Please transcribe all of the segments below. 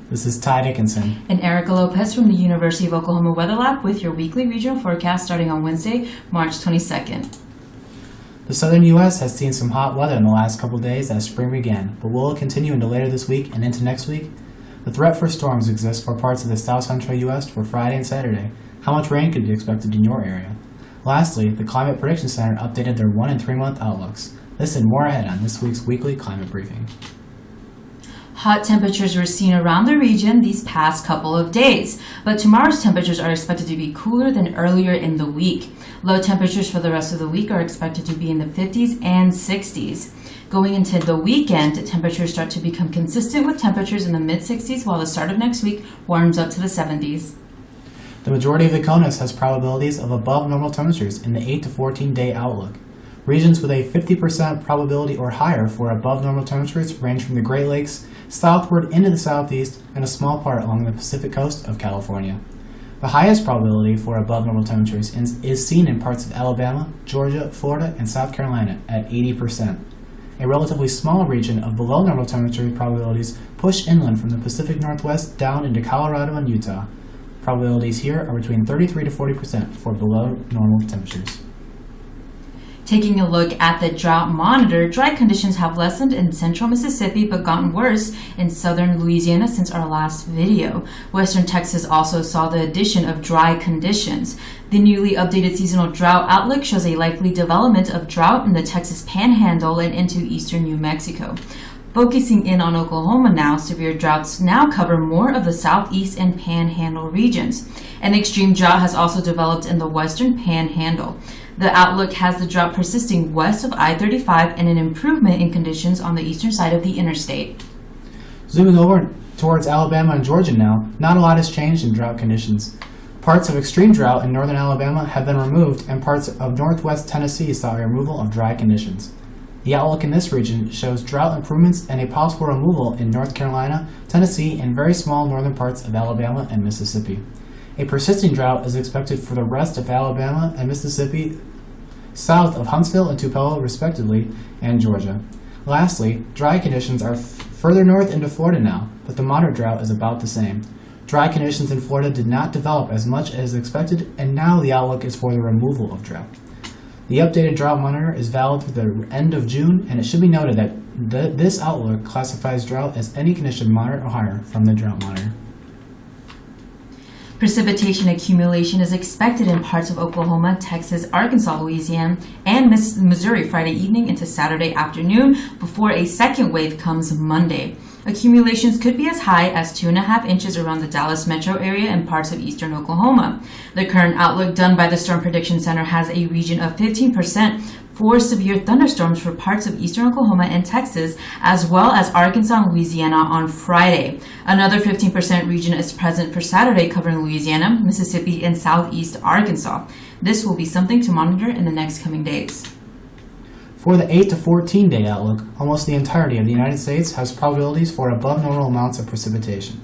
This is Ty Dickinson and Erica Lopez from the University of Oklahoma Weather Lab with your weekly regional forecast starting on Wednesday, March 22nd. The southern U.S. has seen some hot weather in the last couple days as spring began, but will it continue into later this week and into next week? The threat for storms exists for parts of the south central U.S. for Friday and Saturday. How much rain could be expected in your area? Lastly, the Climate Prediction Center updated their 1 and 3 month outlooks. Listen more ahead on this week's weekly climate briefing. Hot temperatures were seen around the region these past couple of days, but tomorrow's temperatures are expected to be cooler than earlier in the week. Low temperatures for the rest of the week are expected to be in the 50s and 60s. Going into the weekend, temperatures start to become consistent with temperatures in the mid-60s, while the start of next week warms up to the 70s. The majority of the CONUS has probabilities of above normal temperatures in the 8 to 14 day outlook. Regions with a 50% probability or higher for above normal temperatures range from the Great Lakes southward into the southeast and a small part along the Pacific coast of California. The highest probability for above normal temperatures is seen in parts of Alabama, Georgia, Florida, and South Carolina at 80%. A relatively small region of below normal temperature probabilities push inland from the Pacific Northwest down into Colorado and Utah. Probabilities here are between 33 to 40% for below normal temperatures. Taking a look at the drought monitor, dry conditions have lessened in central Mississippi but gotten worse in southern Louisiana since our last video. Western Texas also saw the addition of dry conditions. The newly updated seasonal drought outlook shows a likely development of drought in the Texas Panhandle and into eastern New Mexico. Focusing in on Oklahoma now, severe droughts now cover more of the southeast and panhandle regions. An extreme drought has also developed in the western panhandle. The outlook has the drought persisting west of I-35 and an improvement in conditions on the eastern side of the interstate. Zooming over towards Alabama and Georgia now, not a lot has changed in drought conditions. Parts of extreme drought in northern Alabama have been removed, and parts of northwest Tennessee saw a removal of dry conditions. The outlook in this region shows drought improvements and a possible removal in North Carolina, Tennessee, and very small northern parts of Alabama and Mississippi. A persisting drought is expected for the rest of Alabama and Mississippi, south of Huntsville and Tupelo, respectively, and Georgia. Lastly, dry conditions are further north into Florida now, but the moderate drought is about the same. Dry conditions in Florida did not develop as much as expected, and now the outlook is for the removal of drought. The updated drought monitor is valid through the end of June, and it should be noted that this outlook classifies drought as any condition moderate or higher from the drought monitor. Precipitation accumulation is expected in parts of Oklahoma, Texas, Arkansas, Louisiana, and Missouri Friday evening into Saturday afternoon before a second wave comes Monday. Accumulations could be as high as 2.5 inches around the Dallas metro area and parts of eastern Oklahoma. The current outlook done by the Storm Prediction Center has a region of 15% for severe thunderstorms for parts of eastern Oklahoma and Texas, as well as Arkansas and Louisiana on Friday. Another 15% region is present for Saturday, covering Louisiana, Mississippi, and southeast Arkansas. This will be something to monitor in the next coming days. For the 8 to 14 day outlook, almost the entirety of the United States has probabilities for above normal amounts of precipitation.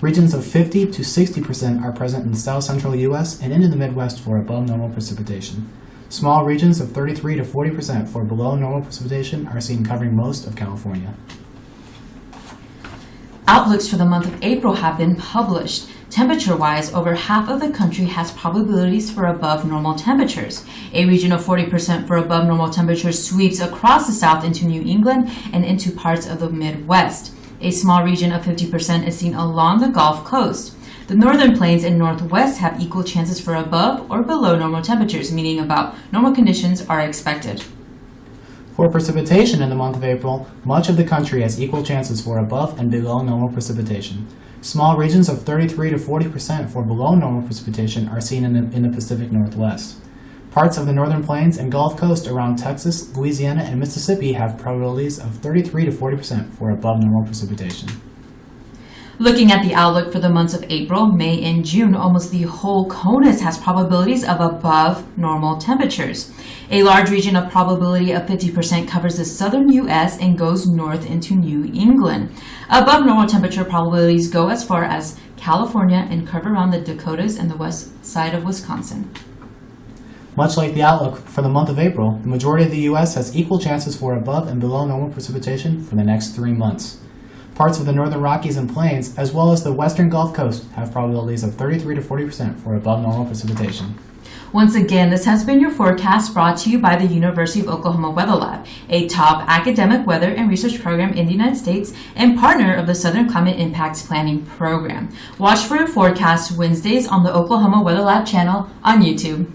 Regions of 50 to 60% are present in the south central U.S. and into the Midwest for above normal precipitation. Small regions of 33 to 40% for below normal precipitation are seen covering most of California. Outlooks for the month of April have been published. Temperature-wise, over half of the country has probabilities for above normal temperatures. A region of 40% for above normal temperatures sweeps across the south into New England and into parts of the Midwest. A small region of 50% is seen along the Gulf Coast. The northern plains and northwest have equal chances for above or below normal temperatures, meaning about normal conditions are expected. For precipitation in the month of April, much of the country has equal chances for above and below normal precipitation. Small regions of 33 to 40% for below normal precipitation are seen in the Pacific Northwest. Parts of the northern plains and Gulf Coast around Texas, Louisiana, and Mississippi have probabilities of 33 to 40% for above normal precipitation. Looking at the outlook for the months of April, May, and June, almost the whole CONUS has probabilities of above normal temperatures. A large region of probability of 50% covers the southern U.S. and goes north into New England. Above normal temperature probabilities go as far as California and curve around the Dakotas and the west side of Wisconsin. Much like the outlook for the month of April, the majority of the U.S. has equal chances for above and below normal precipitation for the next 3 months. parts of the northern Rockies and Plains, as well as the western Gulf Coast, have probabilities of 33 to 40% for above normal precipitation. Once again, this has been your forecast brought to you by the University of Oklahoma Weather Lab, a top academic weather and research program in the United States and partner of the Southern Climate Impacts Planning Program. Watch for your forecast Wednesdays on the Oklahoma Weather Lab channel on YouTube.